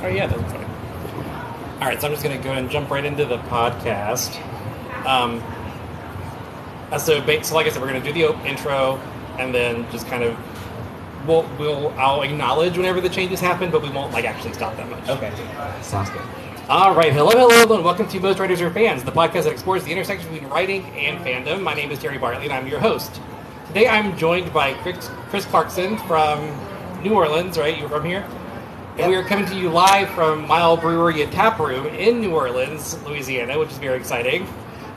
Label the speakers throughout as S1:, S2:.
S1: Oh yeah, that's fine. All right, so I'm just going to go and jump right into the podcast. So like I said, we're going to do the intro, and then just kind of I'll acknowledge whenever the changes happen, but we won't actually stop that much.
S2: Okay, sounds good.
S1: All right, hello, and welcome to Most Writers Are Fans, the podcast that explores the intersection between writing and fandom. My name is Terry Bartley, and I'm your host. Today, I'm joined by Chris Clarkson from New Orleans. Right, you're from here. And we are coming to you live from Miel Brewery and Taproom in New Orleans, Louisiana, which is very exciting.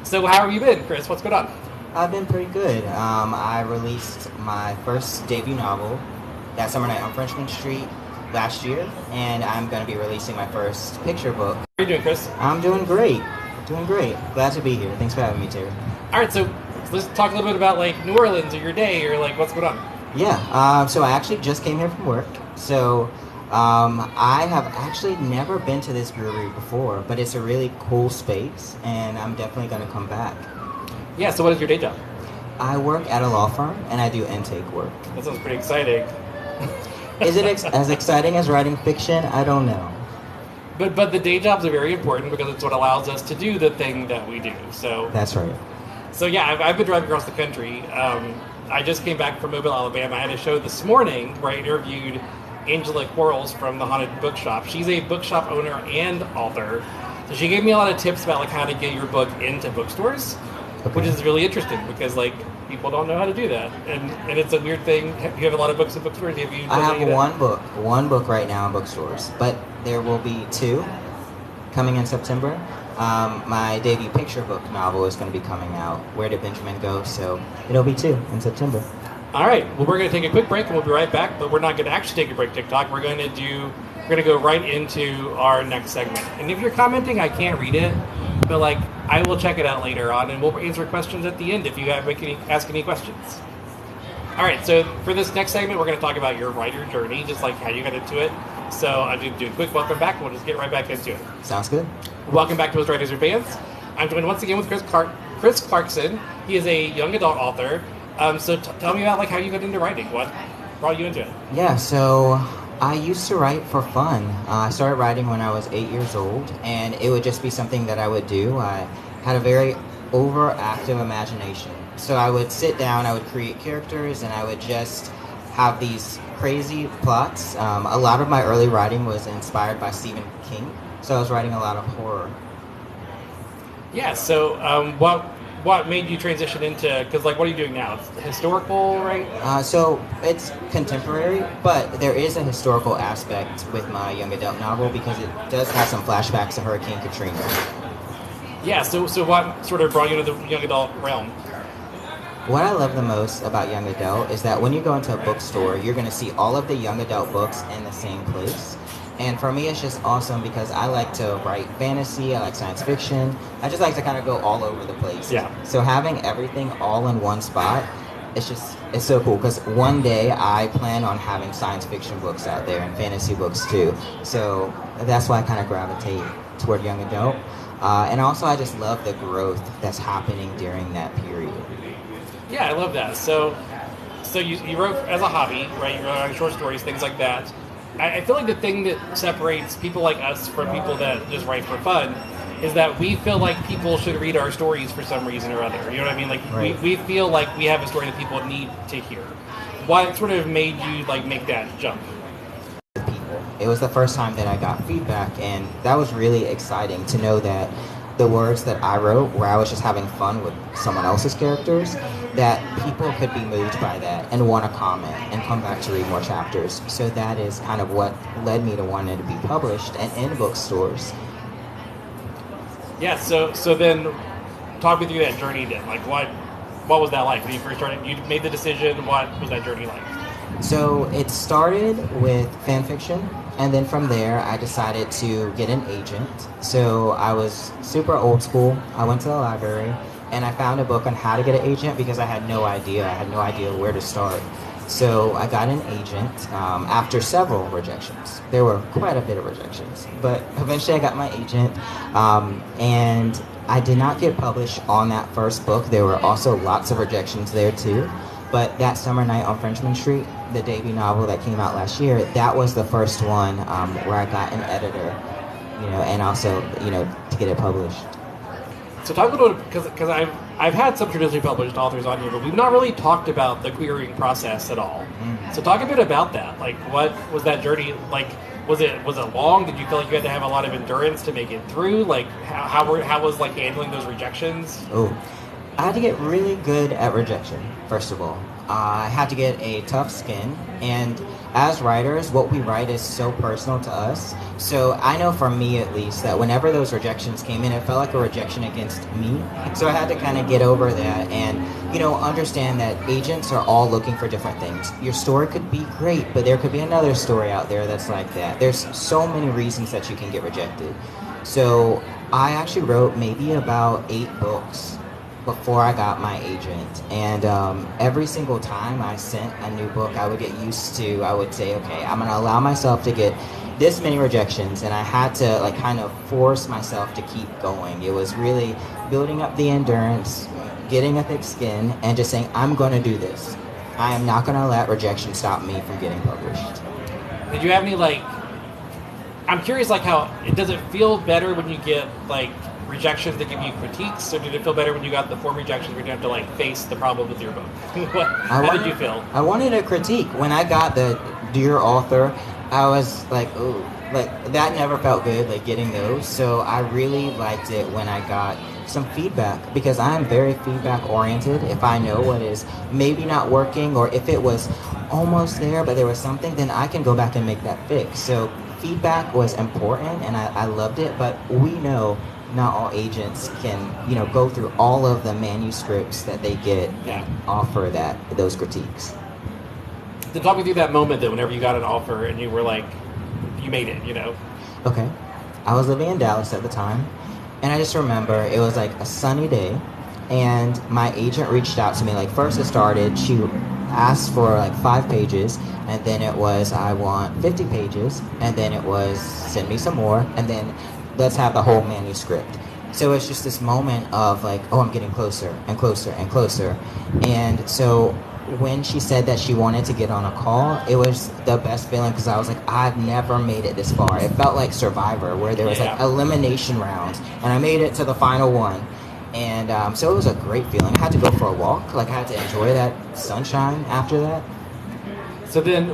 S1: So how have you been, Chris? What's going on?
S2: I've been pretty good. I released my first debut novel that summer night on Frenchman Street last year, and I'm going to be releasing my first picture book.
S1: How are you doing, Chris?
S2: I'm doing great. Glad to be here. Thanks for having me, Terry.
S1: All right, so let's talk a little bit about New Orleans or your day or what's going on.
S2: Yeah, so I actually just came here from work. So I have actually never been to this brewery before, but it's a really cool space, and I'm definitely going to come back.
S1: Yeah, so what is your day job?
S2: I work at a law firm, and I do intake work.
S1: That sounds pretty exciting.
S2: Is it as exciting as writing fiction? I don't know.
S1: But the day jobs are very important because it's what allows us to do the thing that we do. So
S2: that's right.
S1: So yeah, I've been driving across the country. I just came back from Mobile, Alabama. I had a show this morning where I interviewed Angela Quarles from the Haunted Bookshop. She's a bookshop owner and author. So she gave me a lot of tips about how to get your book into bookstores, which is really interesting because people don't know how to do that, and it's a weird thing. You have a lot of books in bookstores. I
S2: have one book right now in bookstores, but there will be two coming in September. My debut picture book novel is going to be coming out, Where Did Benjamin Go? So it'll be two in September.
S1: All right. Well, we're going to take a quick break, and we'll be right back. But we're not going to actually take a break, TikTok. We're going to go right into our next segment. And if you're commenting, I can't read it, but I will check it out later on, and we'll answer questions at the end if you ask any questions. All right. So for this next segment, we're going to talk about your writer journey, just how you got into it. So I'm going to do a quick welcome back, and we'll just get right back into it.
S2: Sounds good.
S1: Welcome back to Most Writers Are Fans. I'm joined once again with Chris Clarkson. He is a young adult author. So tell me about how you got into writing. What brought you into it?
S2: Yeah, so I used to write for fun. I started writing when I was 8 years old, and it would just be something that I would do. I had a very overactive imagination. So I would sit down, I would create characters, and I would just have these crazy plots. A lot of my early writing was inspired by Stephen King, so I was writing a lot of horror. Yeah,
S1: so what made you transition into, because what are you doing now? It's historical, right?
S2: So it's contemporary, but there is a historical aspect with my young adult novel because it does have some flashbacks to Hurricane Katrina.
S1: Yeah, so what sort of brought you into the young adult realm?
S2: What I love the most about young adult is that when you go into a bookstore, you're going to see all of the young adult books in the same place. And for me, it's just awesome because I like to write fantasy, I like science fiction. I just like to kind of go all over the place.
S1: Yeah.
S2: So having everything all in one spot, it's so cool because one day I plan on having science fiction books out there and fantasy books too. So that's why I kind of gravitate toward young adult. And also I just love the growth that's happening during that period.
S1: Yeah, I love that. So you wrote as a hobby, right? You wrote short stories, things like that. I feel like the thing that separates people like us from people that just write for fun is that we feel like people should read our stories for some reason or other. You know what I mean?
S2: Right.
S1: We feel like we have a story that people need to hear. What sort of made you make that jump?
S2: People. It was the first time that I got feedback, and that was really exciting to know that the words that I wrote, where I was just having fun with someone else's characters, that people could be moved by that and want to comment and come back to read more chapters. So that is kind of what led me to wanting to be published and in bookstores.
S1: Yeah, so then talk me through that journey then. What was that like when you first started? You made the decision. What was that journey like?
S2: So it started with fan fiction, and then from there I decided to get an agent. So I was super old school. I went to the library and I found a book on how to get an agent because I had no idea. I had no idea where to start. So I got an agent after several rejections. There were quite a bit of rejections, but eventually I got my agent, and I did not get published on that first book. There were also lots of rejections there too. But that Summer Night on Frenchman Street, the debut novel that came out last year, that was the first one where I got an editor, and also, to get it published.
S1: So talk a little bit, because I've had some traditionally published authors on here, but we've not really talked about the querying process at all. So talk a bit about that. Like, what was that journey like? Was it long? Did you feel like you had to have a lot of endurance to make it through? Like, how was like handling those rejections?
S2: Oh, I had to get really good at rejection, first of all. I had to get a tough skin, and as writers, what we write is so personal to us. So I know for me at least that whenever those rejections came in, it felt like a rejection against me. So I had to kind of get over that and, understand that agents are all looking for different things. Your story could be great, but there could be another story out there that's like that. There's so many reasons that you can get rejected. So I actually wrote maybe about 8 books before I got my agent, and every single time I sent a new book, I would get used to, I would say, okay, I'm going to allow myself to get this many rejections, and I had to kind of force myself to keep going. It was really building up the endurance, getting a thick skin, and just saying, I'm going to do this. I am not going to let rejection stop me from getting published.
S1: Did you have any, I'm curious, how, does it feel better when you get, rejections that give you critiques, or did it feel better when you got the 4 rejections where you have to face the problem with your book? How did you feel?
S2: I wanted a critique. When I got the Dear Author, I was like, ooh, that never felt good, getting those. So I really liked it when I got some feedback, because I am very feedback oriented. If I know what is maybe not working, or if it was almost there but there was something, then I can go back and make that fix. So feedback was important, and I loved it, but we know not all agents can, go through all of the manuscripts that they get and offer those critiques.
S1: Then talk me through that moment that whenever you got an offer and you were you made it,
S2: Okay. I was living in Dallas at the time, and I just remember it was a sunny day, and my agent reached out to me. First it started, she asked for 5 pages, and then it was, I want 50 pages, and then it was, send me some more, and then let's have the whole manuscript. So it's just this moment of oh, I'm getting closer and closer and closer. And so when she said that she wanted to get on a call, it was the best feeling, because I was I've never made it this far. It felt like Survivor, where there was elimination rounds, and I made it to the final one. And so it was a great feeling. I had to go for a walk. I had to enjoy that sunshine after that.
S1: So then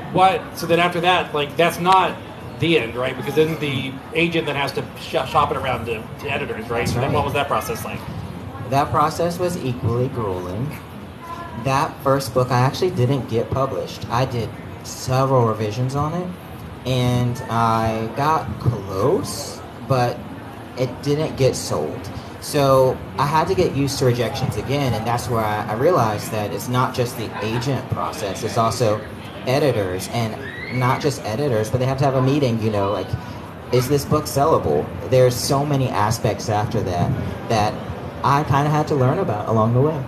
S1: after that, that's not the end, right? Because then the agent then has to shop it around to editors, right?
S2: That's right.
S1: And what was that process like?
S2: That process was equally grueling. That first book I actually didn't get published. I did several revisions on it, and I got close, but it didn't get sold. So I had to get used to rejections again, and that's where I realized that it's not just the agent process, it's also editors, and not just editors, but they have to have a meeting, is this book sellable? There's so many aspects after that I kind of had to learn about along the way.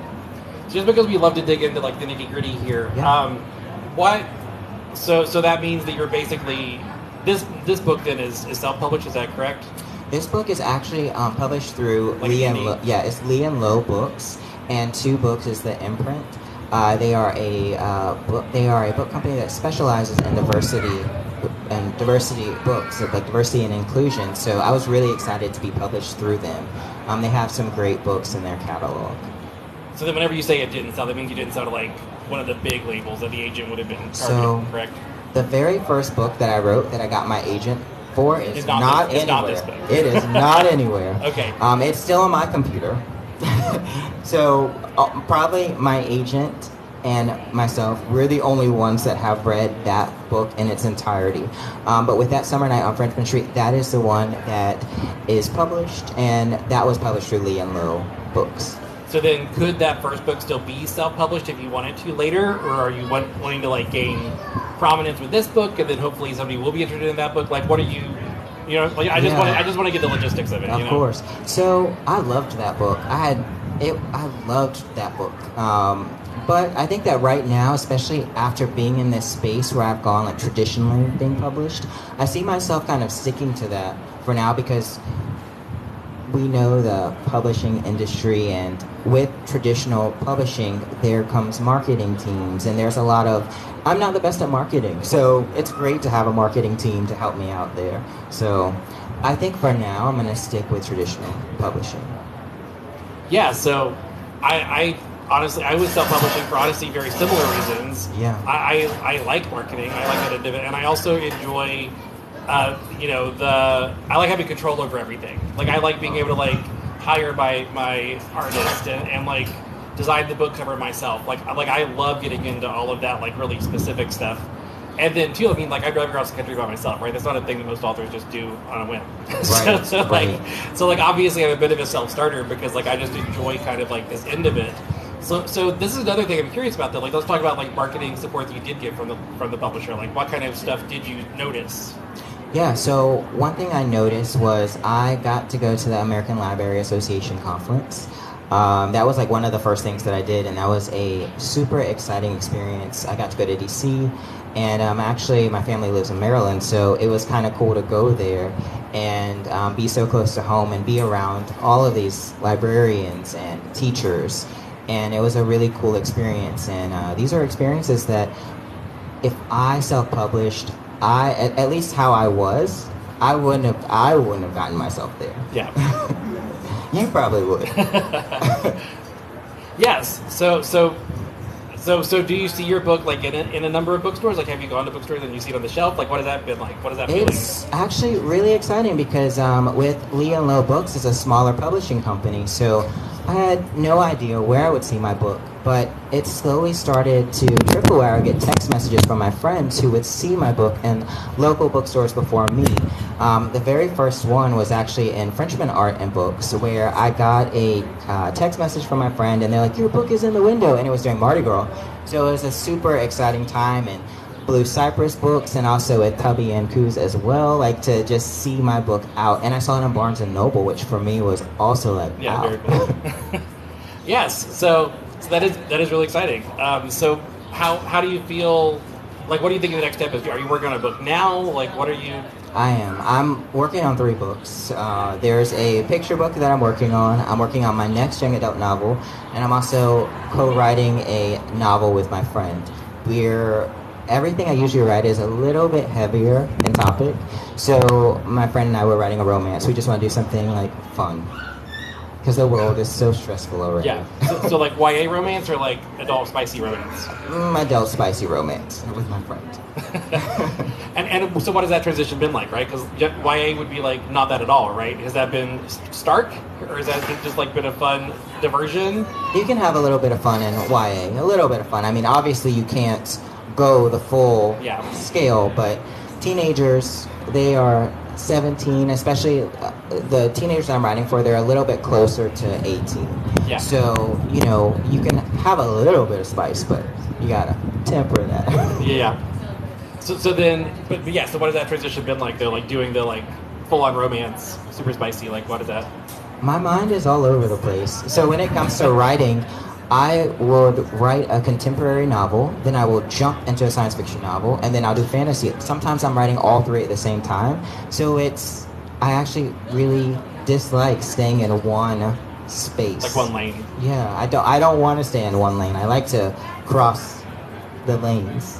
S1: Just because we love to dig into the nitty gritty here, so that means that you're basically, this book then is self-published, is that correct?
S2: This book is actually published through Lee and Low. Yeah, it's Lee and Low Books, and 2 Books is the imprint. They are a book company that specializes in diversity books, diversity and inclusion. So I was really excited to be published through them. They have some great books in their catalog.
S1: So then whenever you say it didn't sell, that means you didn't sell to one of the big labels that the agent would have been targeting, correct?
S2: The very first book that I wrote that I got my agent for is not anywhere.
S1: Not this book.
S2: It is not anywhere.
S1: Okay.
S2: It's still on my computer. So probably my agent and myself, we're the only ones that have read that book in its entirety. But with that Summer Night on Frenchman Street, that is the one that is published, and that was published through Lee and Low Books.
S1: So then, could that first book still be self-published if you wanted to later, or are you wanting to gain prominence with this book, and then hopefully somebody will be interested in that book? What are you? I just want to get the logistics of it.
S2: Of course. So I loved that book. I loved that book. But I think that right now, especially after being in this space where I've gone traditionally being published, I see myself kind of sticking to that for now, because we know the publishing industry, and with traditional publishing, there comes marketing teams, and there's a lot of, I'm not the best at marketing, so it's great to have a marketing team to help me out there. So I think for now, I'm going to stick with traditional publishing.
S1: Yeah, so I honestly, I was self-publishing for honestly very similar reasons.
S2: Yeah.
S1: I like marketing. I like that end of it, and I also enjoy, I like having control over everything. Like I like being able to like hire my artist and like design the book cover myself. Like I love getting into all of that like really specific stuff. And then too, I mean, like I drive across the country by myself, right? That's not a thing that most authors just do on a whim.
S2: Right.
S1: so obviously I'm a bit of a self-starter because like I just enjoy kind of like this end of it. So this is another thing I'm curious about though. Like let's talk about like marketing support that you did get from the publisher. Like what kind of stuff did you notice?
S2: Yeah, so one thing I noticed was I got to go to the American Library Association conference. That was like one of the first things that I did, and that was a super exciting experience. I got to go to DC, and actually my family lives in Maryland, so it was kind of cool to go there and be so close to home and be around all of these librarians and teachers. And it was a really cool experience, and these are experiences that if I self-published, at least how I was, I wouldn't have gotten myself there.
S1: Yeah.
S2: You probably would.
S1: Yes. So do you see your book like in a number of bookstores? Like have you gone to bookstores and you see it on the shelf? Like what has that been like? What does that feel like?
S2: It's actually really exciting because with Lee and Low Books, it's a smaller publishing company, so I had no idea where I would see my book, but it slowly started to trickle where I would get text messages from my friends who would see my book in local bookstores before me. The very first one was actually in Frenchman Art and Books, where I got a text message from my friend, and they're like, your book is in the window, and it was during Mardi Gras. So it was a super exciting time, and Blue Cypress Books, and also at Tubby and Coos as well, like to just see my book out. And I saw it in Barnes & Noble, which for me was also like,
S1: yeah,
S2: wow.
S1: Very cool. Yes, so that is really exciting. So how do you feel, like what do you think the next step is? Are you working on a book now? Like what are you?
S2: I am. I'm working on 3 books. There's a picture book that I'm working on. I'm working on my next young adult novel, and I'm also co-writing a novel with my friend. Everything I usually write is a little bit heavier in topic, so my friend and I were writing a romance. We just want to do something like fun, because the world is so stressful already.
S1: Yeah. So like YA romance or like adult spicy romance?
S2: Adult spicy romance with my friend.
S1: And so what has that transition been like, right? Because YA would be like not that at all, right? Has that been stark, or has that just like been a fun diversion?
S2: You can have a little bit of fun in YA, a little bit of fun. I mean, obviously you can't go the full scale, but teenagers, they are 17, especially the teenagers I'm writing for, they're a little bit closer to 18.
S1: Yeah.
S2: So, you can have a little bit of spice, but you gotta temper that.
S1: Yeah. So what has that transition been like though? Like doing the like full-on romance, super spicy, like what is that?
S2: My mind is all over the place. So when it comes to writing, I would write a contemporary novel, then I will jump into a science fiction novel, and then I'll do fantasy. Sometimes I'm writing all 3 at the same time. So I actually really dislike staying in one space.
S1: Like one lane.
S2: Yeah, I don't want to stay in one lane. I like to cross the lanes.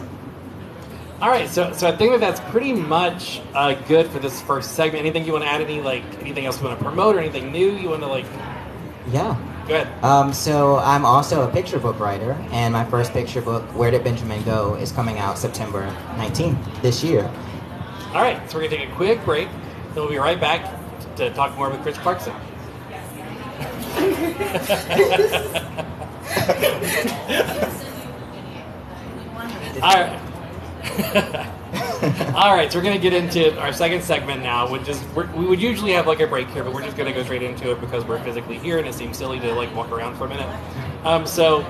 S1: All right, so I think that's pretty much good for this first segment. Anything you want to add? Anything else you want to promote, or anything new you want to
S2: Yeah.
S1: Go ahead.
S2: So I'm also a picture book writer, and my first picture book, Where Did Benjamin Go?, is coming out September 19th this year.
S1: All right, so we're going to take a quick break, then we'll be right back to talk more with Chris Clarkson. All right. All right, so we're going to get into our second segment now, which is we would usually have like a break here, but we're just going to go straight into it because we're physically here, and it seems silly to like walk around for a minute. So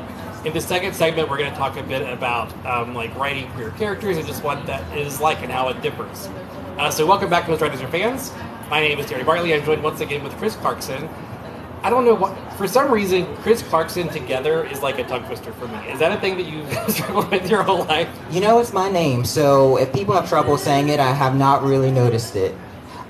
S1: in the second segment, we're going to talk a bit about like writing queer characters and just what that is like and how it differs. So welcome back to Most Writers Are Fans. My name is Terry Bartley. I'm joined once again with Chris Clarkson. I don't know what, for some reason, Chris Clarkson together is like a tongue twister for me. Is that a thing that you've struggled with your whole life?
S2: It's my name, so if people have trouble saying it, I have not really noticed it,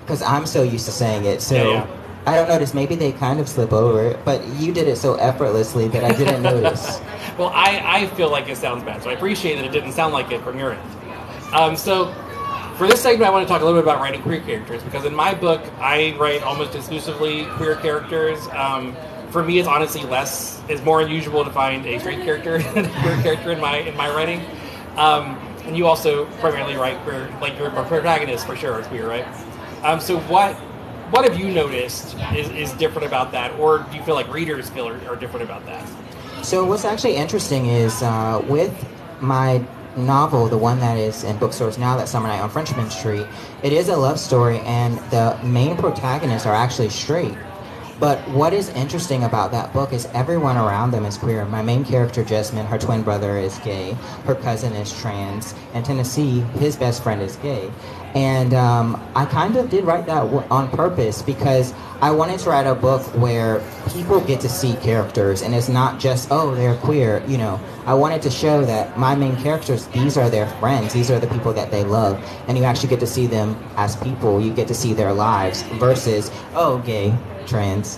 S2: because I'm so used to saying it. So
S1: Yeah.
S2: I don't notice. Maybe they kind of slip over it, but you did it so effortlessly that I didn't notice.
S1: Well, I feel like it sounds bad, so I appreciate that it didn't sound like it from your end. So for this segment, I want to talk a little bit about writing queer characters, because in my book, I write almost exclusively queer characters. For me, it's more unusual to find a straight character than a queer character in my writing. And you also primarily write queer, like your protagonist for sure is queer, right? So what have you noticed is different about that, or do you feel like readers feel are different about that?
S2: So what's actually interesting is with my novel, the one that is in bookstores now, that Summer Night on Frenchman Street, it is a love story, and the main protagonists are actually straight. But what is interesting about that book is everyone around them is queer. My main character, Jasmine, her twin brother is gay, her cousin is trans, and Tennessee, his best friend, is gay. And I kind of did write that on purpose because I wanted to write a book where people get to see characters, and it's not just, oh, they're queer, you know. I wanted to show that my main characters, these are their friends, these are the people that they love, and you actually get to see them as people, you get to see their lives, versus, oh, gay, trans.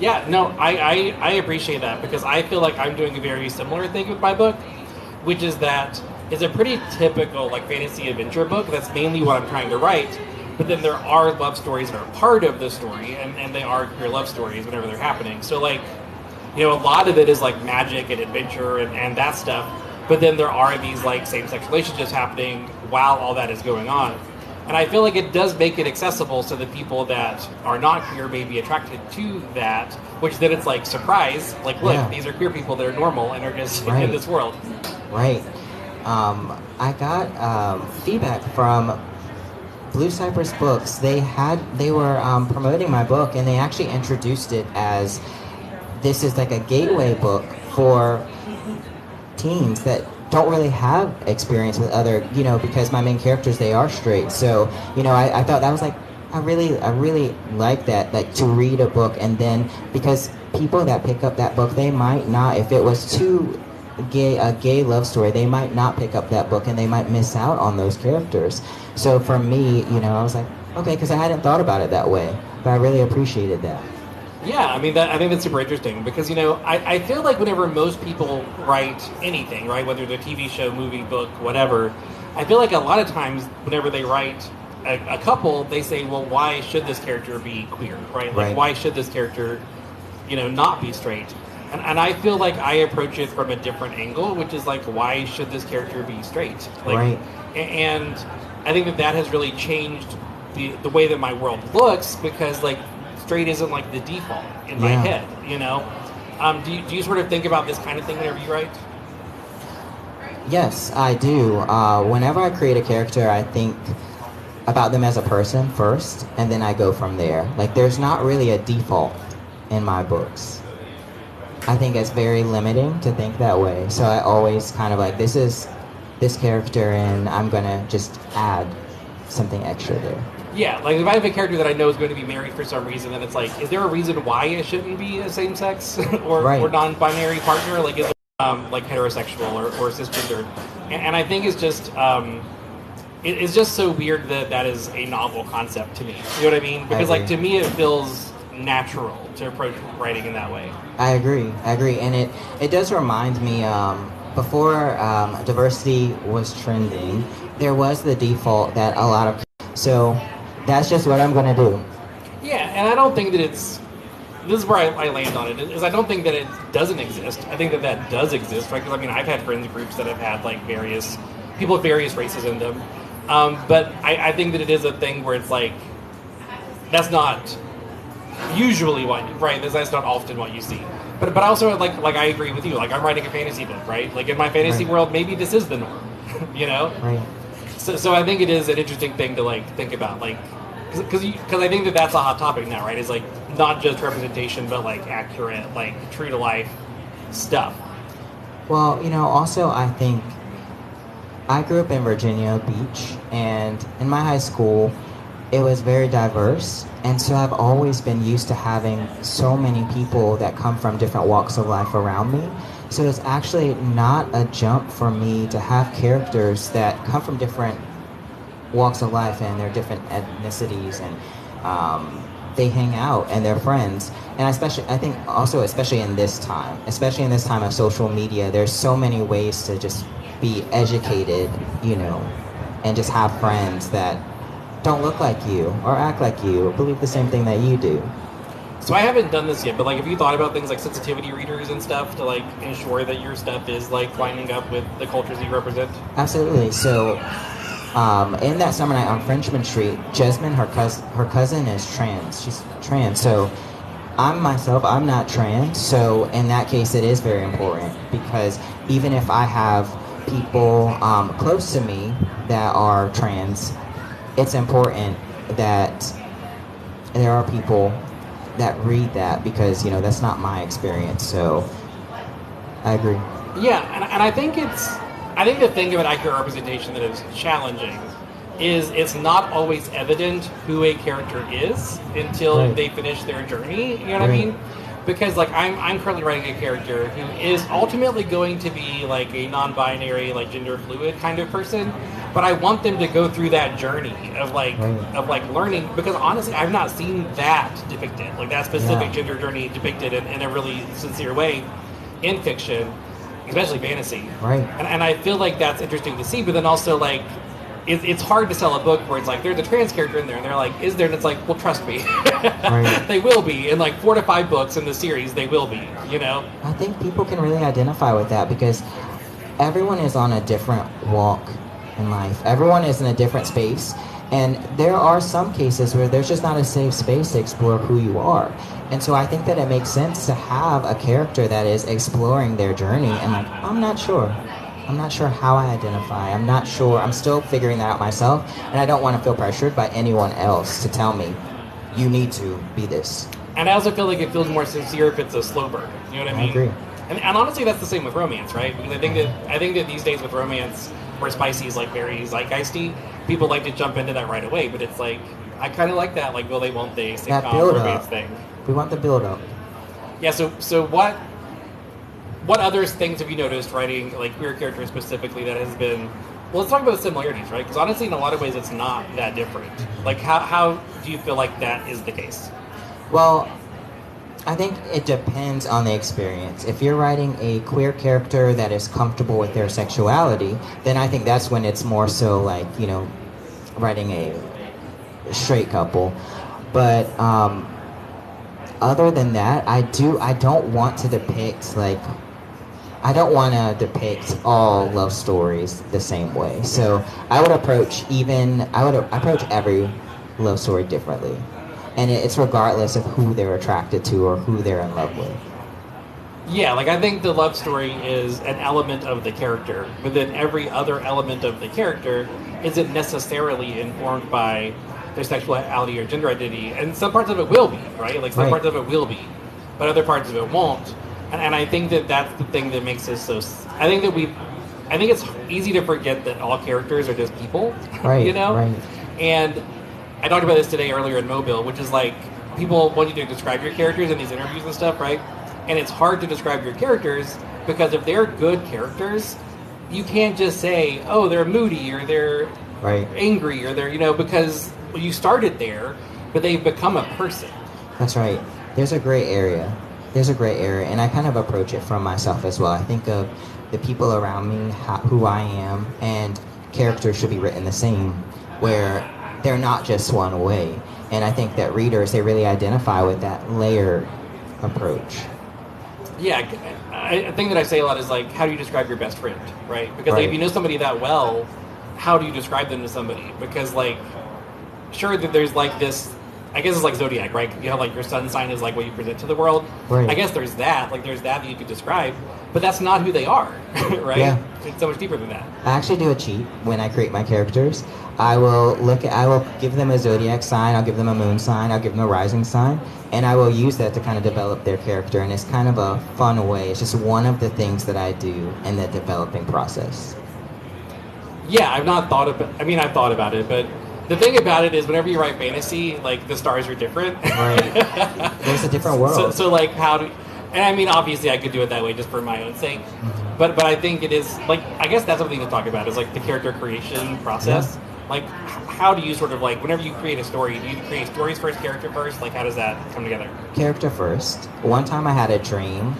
S1: Yeah, no, I appreciate that, because I feel like I'm doing a very similar thing with my book, which is that it's a pretty typical like fantasy adventure book. That's mainly what I'm trying to write. But then there are love stories that are part of the story, and they are queer love stories whenever they're happening. So like, you know, a lot of it is like magic and adventure and that stuff. But then there are these like same-sex relationships happening while all that is going on. And I feel like it does make it accessible so that people that are not queer may be attracted to that, which then it's like, surprise, like, look, these are queer people that are normal and are just in this world.
S2: Right. I got feedback from Blue Cypress Books. They were promoting my book, and they actually introduced it as this is like a gateway book for teens that don't really have experience with other, you know, because my main characters, they are straight. So, you know, I thought that was like, I really like that, like to read a book, and then because people that pick up that book, they might not, if it was too a gay love story, they might not pick up that book, and they might miss out on those characters. So for me, you know, I was like, okay, because I hadn't thought about it that way, but I really appreciated that.
S1: Yeah, I mean, I think that's super interesting, because, you know, I feel like whenever most people write anything, right, whether it's a TV show, movie, book, whatever, I feel like a lot of times whenever they write a couple, they say, well, why should this character be queer, right? Like, why should this character, you know, not be straight? And I feel like I approach it from a different angle, which is like, why should this character be straight? Like, and I think that has really changed the way that my world looks, because, like, straight isn't like the default in my head, you know? Do you sort of think about this kind of thing whenever you write?
S2: Yes, I do. Whenever I create a character, I think about them as a person first, and then I go from there. Like, there's not really a default in my books. I think it's very limiting to think that way. So I always kind of like, this is this character, and I'm gonna just add something extra there.
S1: Yeah, like if I have a character that I know is going to be married for some reason, then it's like, is there a reason why it shouldn't be a same-sex or non-binary partner? Like, is it like heterosexual or cisgender? And I think it's just it's just so weird that is a novel concept to me. You know what I mean? Because like, to me, it feels natural to approach writing in that way.
S2: I agree, and it does remind me, before diversity was trending, there was the default that a lot of, so that's just what I'm gonna do.
S1: Yeah, and I don't think that this is where I land on it, is I don't think that it doesn't exist. I think that does exist, right? Because I mean, I've had friends groups that have had like various people with various races in them, but I think that it is a thing where it's like, that's not usually that's not often what you see. But also like I agree with you. Like, I'm writing a fantasy book, right? Like, in my fantasy world, maybe this is the norm, you know?
S2: Right.
S1: So I think it is an interesting thing to like think about, like, because I think that's a hot topic now, right? It's like not just representation, but like accurate, like true to life stuff.
S2: Well, you know, also I think I grew up in Virginia Beach, and in my high school, it was very diverse, and so I've always been used to having so many people that come from different walks of life around me. So it's actually not a jump for me to have characters that come from different walks of life, and they're different ethnicities and they hang out and they're friends. And I think also, especially in this time of social media, there's so many ways to just be educated, and just have friends that don't look like you or act like you or believe the same thing that you do.
S1: So I haven't done this yet, but like, have you thought about things like sensitivity readers and stuff to like ensure that your stuff is like lining up with the cultures that you represent?
S2: Absolutely. So in that summer night on Frenchman Street, Jasmine, her cousin is trans. She's trans. So I'm not trans. So in that case, it is very important, because even if I have people close to me that are trans, it's important that there are people that read that, because that's not my experience. So I agree.
S1: Yeah, and I think the thing about accurate representation that is challenging is it's not always evident who a character is until they finish their journey. You know what I mean? Because like I'm currently writing a character who is ultimately going to be like a non-binary, like gender fluid kind of person, but I want them to go through that journey of like learning, because honestly I've not seen that depicted, like that specific gender journey depicted in a really sincere way in fiction, especially fantasy.
S2: Right.
S1: And I feel like that's interesting to see, but then also like it's hard to sell a book where it's like there's a trans character in there and they're like, is there? And it's like, well, trust me. They will be in like 4 to 5 books in the series. They will be,
S2: I think people can really identify with that, because everyone is on a different walk in life. Everyone is in a different space, and there are some cases where there's just not a safe space to explore who you are. And so I think that it makes sense to have a character that is exploring their journey and like, I'm not sure how I identify. I'm not sure. I'm still figuring that out myself. And I don't want to feel pressured by anyone else to tell me, you need to be this.
S1: And I also feel like it feels more sincere if it's a slow burn. You know what I mean?
S2: I agree.
S1: And honestly, that's the same with romance, right? Because I think that these days with romance, where spicy is like very zeitgeisty, people like to jump into that right away. But it's like, I kind of like that, like, will they, won't they, sitcom romance thing.
S2: We want the build up.
S1: Yeah. So what other things have you noticed writing like queer characters specifically that has been? Well, let's talk about the similarities, right? Because honestly, in a lot of ways, it's not that different. Like, how do you feel like that is the case?
S2: Well, I think it depends on the experience. If you're writing a queer character that is comfortable with their sexuality, then I think that's when it's more so like, writing a straight couple. But other than that, I don't want to depict all love stories the same way. So I would approach every love story differently. And it's regardless of who they're attracted to or who they're in love with.
S1: Yeah, like I think the love story is an element of the character, but then every other element of the character isn't necessarily informed by their sexuality or gender identity. And some parts of it will be, right? Like some parts of it will be, but other parts of it won't. And I think that that's the thing that makes us so... I think it's easy to forget that all characters are just people,
S2: Right.
S1: And I talked about this today earlier in Mobile, which is like, people want you to describe your characters in these interviews and stuff, right? And it's hard to describe your characters, because if they're good characters, you can't just say, oh, they're moody, or they're angry, or they're, because you started there, but they've become a person.
S2: That's right. There's a gray area, and I kind of approach it from myself as well. I think of the people around me, who I am, and characters should be written the same, where they're not just one way. And I think that readers, they really identify with that layered approach.
S1: Yeah, a thing that I say a lot is like, how do you describe your best friend, right? Because like, if you know somebody that well, how do you describe them to somebody? Because like, sure that there's like this, I guess it's like Zodiac, right? You have like your sun sign is like what you present to the world.
S2: Right.
S1: I guess there's that you could describe, but that's not who they are, right? Yeah. It's so much deeper than that.
S2: I actually do a cheat when I create my characters. I will give them a zodiac sign, I'll give them a moon sign, I'll give them a rising sign, and I will use that to kind of develop their character, and it's kind of a fun way. It's just one of the things that I do in the developing process.
S1: Yeah, I've thought about it, but the thing about it is whenever you write fantasy, like the stars are different.
S2: Right. There's a different world.
S1: So like and I mean, obviously I could do it that way just for my own sake, but I think it is like, I guess that's something to talk about is like the character creation process. Like, how do you sort of like, whenever you create a story, do you create stories first, character first? Like, how does that come together?
S2: Character first. One time I had a dream,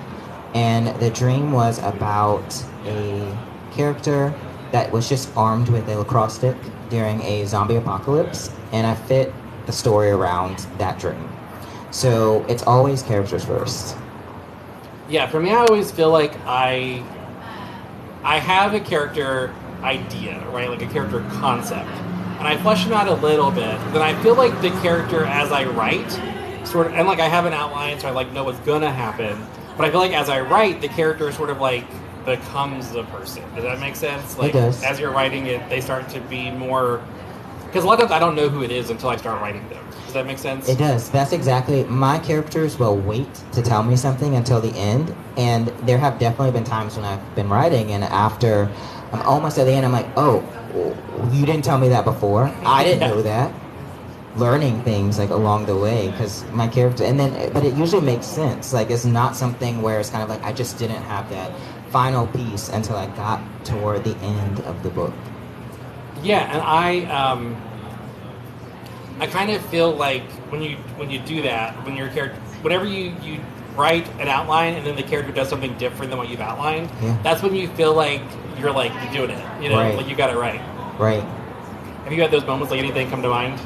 S2: and the dream was about a character that was just armed with a lacrosse stick during a zombie apocalypse, and I fit the story around that dream. So it's always characters first.
S1: Yeah, for me, I always feel like I have a character idea, right? Like a character concept. And I flesh them out a little bit. Then I feel like the character as I write, sort of, and like I have an outline, so I like know what's gonna happen. But I feel like as I write, the character sort of like becomes the person. Does that make sense? Like,
S2: it does.
S1: As you're writing it, they start to be more. Because a lot of times I don't know who it is until I start writing them. Does that make sense?
S2: It does. That's exactly. My characters will wait to tell me something until the end, and there have definitely been times when I've been writing, and after I'm almost at the end, I'm like, oh, you didn't tell me that before. I didn't know that. Learning things like along the way, because my character, and then, but it usually makes sense. Like, it's not something where it's kind of like I just didn't have that final piece until I got toward the end of the book.
S1: Yeah, and I kind of feel like when you do that, when your character, whenever you write an outline and then the character does something different than what you've outlined, that's when you feel like you're doing it. You know,
S2: right.
S1: Like you got it right.
S2: Right.
S1: Have you had those moments? Like anything come to mind?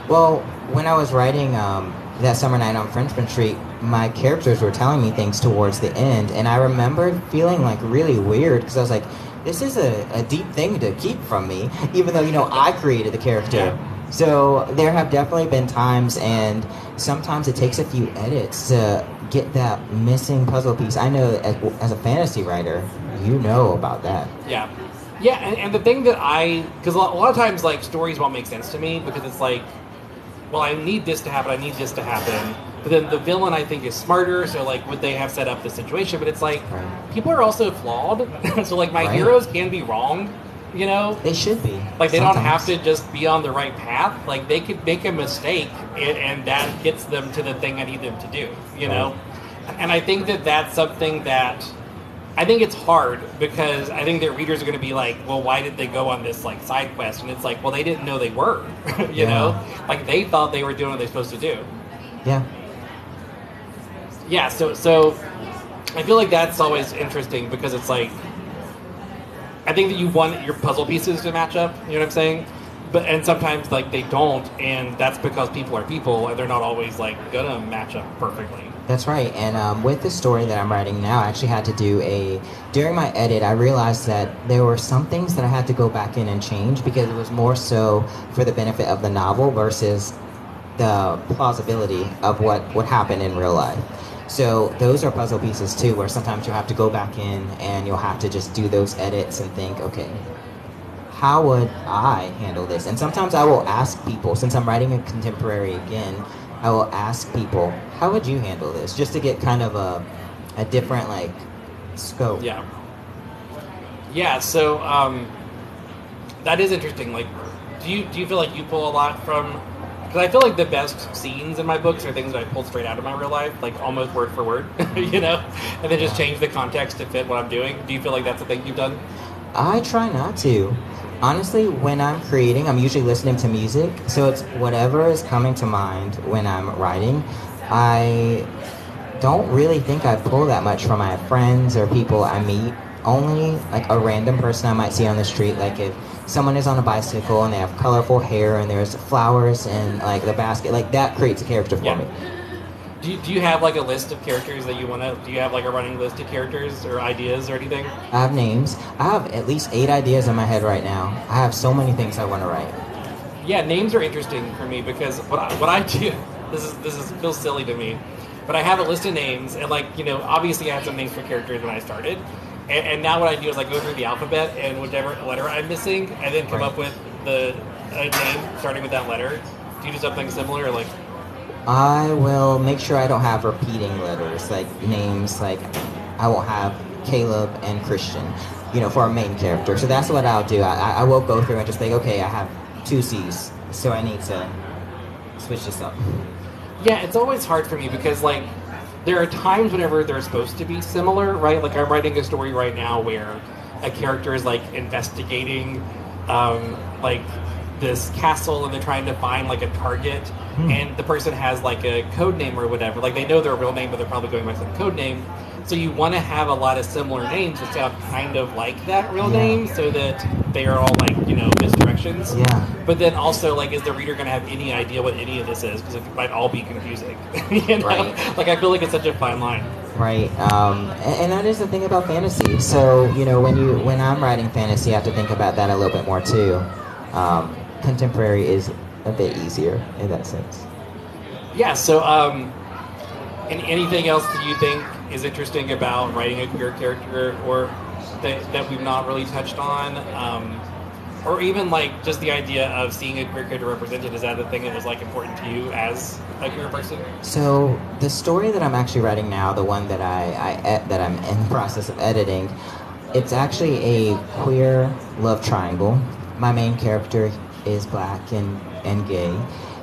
S2: Well, when I was writing that summer night on Frenchman Street, my characters were telling me things towards the end, and I remembered feeling like really weird because I was like, this is a deep thing to keep from me, even though, I created the character.
S1: Yeah.
S2: So there have definitely been times, and sometimes it takes a few edits to get that missing puzzle piece. I know as a fantasy writer, you know about that.
S1: Yeah. Yeah, and the thing that because a lot of times, like, stories won't make sense to me because it's like, well, I need this to happen, I need this to happen. But then the villain, I think, is smarter, so, like, would they have set up the situation? But it's like, people are also flawed. So, like, my heroes can be wrong,
S2: They should be.
S1: Like, they
S2: sometimes.
S1: don't have to just be on the right path. Like, they could make a mistake, and that gets them to the thing I need them to do, know? And I think that's something that... I think it's hard because I think that readers are going to be like, well, why did they go on this like side quest? And it's like, well, they didn't know they were, you know, like they thought they were doing what they're supposed to do.
S2: Yeah.
S1: Yeah. So I feel like that's always interesting because it's like, I think that you want your puzzle pieces to match up. You know what I'm saying? And sometimes like they don't, and that's because people are people, and they're not always like gonna match up perfectly.
S2: That's right, and with the story that I'm writing now, I actually had to do during my edit, I realized that there were some things that I had to go back in and change because it was more so for the benefit of the novel versus the plausibility of what would happen in real life. So those are puzzle pieces too, where sometimes you'll have to go back in and you'll have to just do those edits and think, okay, how would I handle this? And sometimes I will ask people, since I'm writing a contemporary again, I will ask people, how would you handle this? Just to get kind of a different, like, scope.
S1: Yeah. Yeah, so that is interesting. Like, do you feel like you pull a lot from... Because I feel like the best scenes in my books are things that I pulled straight out of my real life, like almost word for word, And then just change the context to fit what I'm doing. Do you feel like that's a thing you've done?
S2: I try not to. Honestly, when I'm creating, I'm usually listening to music, so it's whatever is coming to mind when I'm writing. I don't really think I pull that much from my friends or people I meet. Only like a random person I might see on the street, like if someone is on a bicycle and they have colorful hair and there's flowers in like the basket, like that creates a character for me.
S1: Do you have like a list of characters that you want to... Do you have like a running list of characters or ideas or anything?
S2: I have names. I have at least 8 ideas in my head right now. I have so many things I want to write.
S1: Yeah, names are interesting for me because what I do... This feels silly to me, but I have a list of names and like, obviously I had some names for characters when I started. And now what I do is I go through the alphabet and whichever letter I'm missing and then come up with a name starting with that letter. Do you do something similar or like...
S2: I will make sure I don't have repeating letters, like names, like I won't have Caleb and Christian, for a main character. So that's what I'll do. I will go through and just think, okay, I have 2 C's, so I need to switch this up.
S1: Yeah, it's always hard for me because, like, there are times whenever they're supposed to be similar, right? Like, I'm writing a story right now where a character is, like, investigating like this castle, and they're trying to find like a target, and the person has like a code name or whatever. Like they know their real name, but they're probably going by some code name. So you want to have a lot of similar names that sound kind of like that real name, so that they are all like, you know, misdirections.
S2: Yeah.
S1: But then also, like, is the reader going to have any idea what any of this is? Because it might all be confusing. You know?
S2: Right.
S1: Like, I feel like it's such a fine line.
S2: Right, and that is the thing about fantasy. So, you know, when I'm writing fantasy, I have to think about that a little bit more too. Contemporary is a bit easier in that sense.
S1: Yeah. So, and anything else that you think is interesting about writing a queer character, or that we've not really touched on, or even like just the idea of seeing a queer character represented? Is that the thing that was like important to you as a queer person?
S2: So the story that I'm actually writing now, the one that that I'm in the process of editing, it's actually a queer love triangle. My main character is black and gay,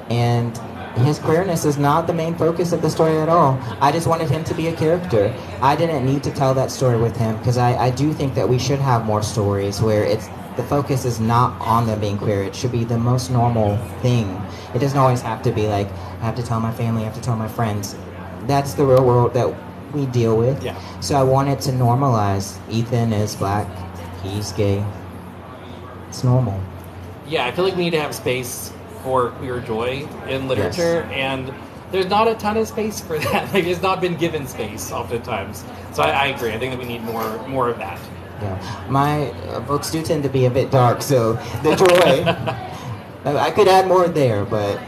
S2: and his queerness is not the main focus of the story at all. I just wanted him to be a character. I didn't need to tell that story with him, because I do think that we should have more stories where the focus is not on them being queer. It should be the most normal thing. It doesn't always have to be like, I have to tell my family, I have to tell my friends. That's the real world that we deal with.
S1: Yeah.
S2: So I wanted to normalize. Ethan is black, he's gay. It's normal.
S1: Yeah, I feel like we need to have space for queer joy in literature, and there's not a ton of space for that. Like, it's not been given space oftentimes. So I agree. I think that we need more of that.
S2: Yeah, my books do tend to be a bit dark, so the joy, I could add more there, but...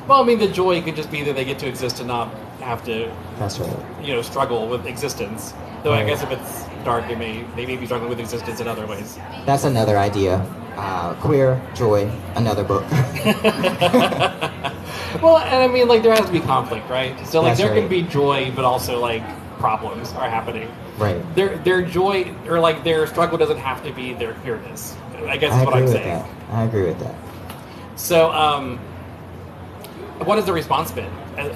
S1: Well, I mean, the joy could just be that they get to exist and not have to,
S2: that's right,
S1: you know, struggle with existence. Though
S2: right.
S1: I guess if it's dark, they may be struggling with existence in other ways.
S2: That's another idea. Queer joy, another book.
S1: Well, and I mean, like, there has to be conflict, right? So, like,
S2: That's
S1: there
S2: right.
S1: can be joy, but also, like, problems are happening.
S2: Right.
S1: Their joy, or, like, their struggle doesn't have to be their queerness, I guess is what I'm saying.
S2: I agree with that.
S1: So, what has the response been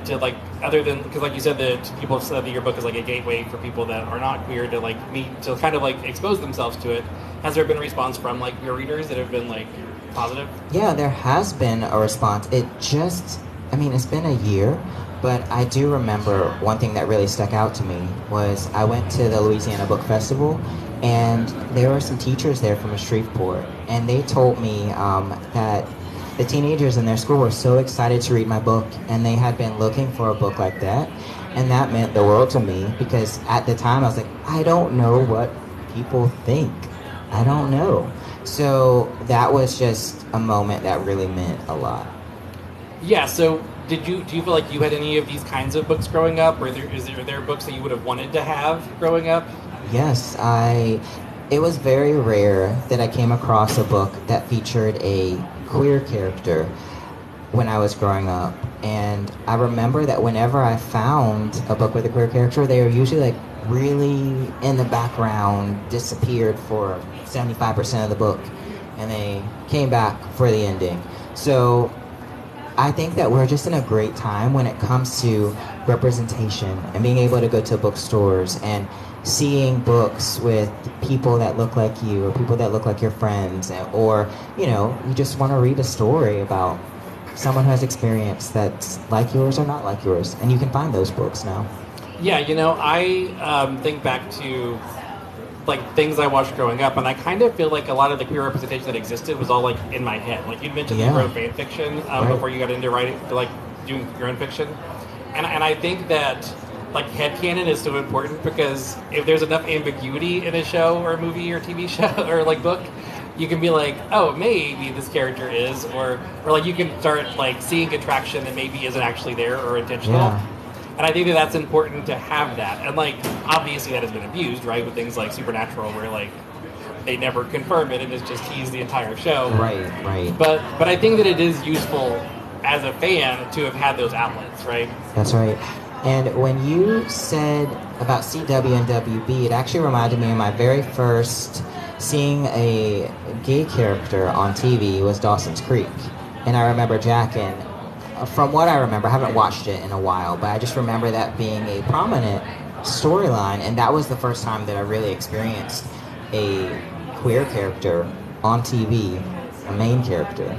S1: to, like, other than, because like you said, that people have said that your book is like a gateway for people that are not queer to like meet, to kind of like expose themselves to it. Has there been a response from like your readers that have been like positive?
S2: Yeah, there has been a response. It's been a year, but I do remember one thing that really stuck out to me was I went to the Louisiana Book Festival, and there were some teachers there from Shreveport, and they told me that the teenagers in their school were so excited to read my book, and they had been looking for a book like that, and that meant the world to me, because at the time I was like, I don't know what people think. I don't know. So that was just a moment that really meant a lot.
S1: Yeah, so do you feel like you had any of these kinds of books growing up, or are there books that you would have wanted to have growing up?
S2: Yes, it was very rare that I came across a book that featured a queer character when I was growing up. And I remember that whenever I found a book with a queer character, they were usually like really in the background, disappeared for 75% of the book, and they came back for the ending. So I think that we're just in a great time when it comes to representation and being able to go to bookstores and seeing books with people that look like you, or people that look like your friends, or, you know, you just want to read a story about someone who has experience that's like yours or not like yours, and you can find those books now. Yeah,
S1: you know, I think back to like things I watched growing up, and I kind of feel like a lot of the queer representation that existed was all like in my head. Like you mentioned, you wrote fan fiction before you got into writing, like doing your own fiction, and I think that like headcanon is so important, because if there's enough ambiguity in a show or a movie or TV show or like book, you can be like, oh, maybe this character is, or like you can start like seeing attraction that maybe isn't actually there or intentional.
S2: Yeah.
S1: And I think that that's important to have that. And like obviously that has been abused, right, with things like Supernatural, where like they never confirm it and it's just teased the entire show.
S2: Right.
S1: But I think that it is useful as a fan to have had those outlets, right?
S2: That's right. And when you said about CW and WB, it actually reminded me of my very first seeing a gay character on TV was Dawson's Creek. And I remember Jack, and from what I remember, I haven't watched it in a while, but I just remember that being a prominent storyline, and that was the first time that I really experienced a queer character on TV, a main character.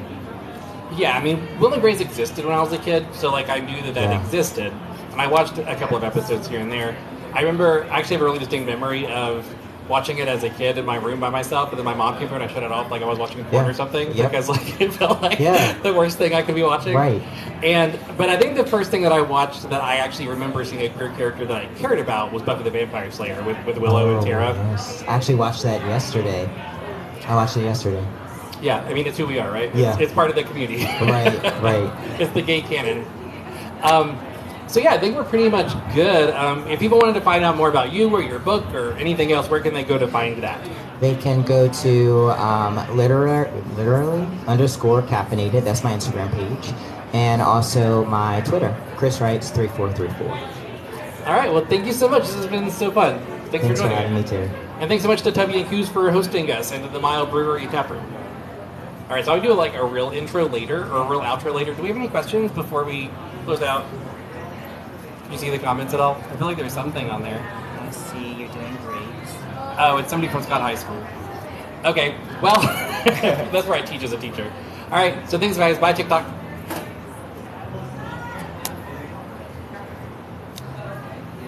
S1: Yeah, I mean, Will and Grace existed when I was a kid, so like I knew that
S2: Yeah.
S1: existed, and I watched a couple of episodes here and there. I remember, I actually have a really distinct memory of watching it as a kid in my room by myself, and then my mom came over and I shut it off like I was watching porn
S2: Yeah.
S1: or something,
S2: Yep.
S1: because like it felt like
S2: Yeah.
S1: the worst thing I could be watching.
S2: Right.
S1: But I think the first thing that I watched that I actually remember seeing a queer character that I cared about was Buffy the Vampire Slayer with Willow and Tara.
S2: Yes. I actually watched that yesterday. I watched it yesterday.
S1: Yeah, I mean, it's who we are, right?
S2: Yeah.
S1: It's part of the community.
S2: Right, right.
S1: It's the gay canon. So yeah, I think we're pretty much good. If people wanted to find out more about you or your book or anything else, where can they go to find that?
S2: They can go to literally underscore caffeinated. That's my Instagram page. And also my Twitter, Chris Wrights 3434.
S1: All right, well, thank you so much. This has been so fun. Thanks for joining
S2: having me, Terry.
S1: And thanks so much to Tubby and Coos for hosting us and to the Miel Brewery and Taproom. All right, so I'll do like a real intro later or a real outro later. Do we have any questions before we close out? Did you see the comments at all? I feel like there's something on there.
S3: I see you're doing great.
S1: Oh, it's somebody from Scott High School. Okay, well, that's where I teach as a teacher. All right, so thanks, guys. Bye, TikTok.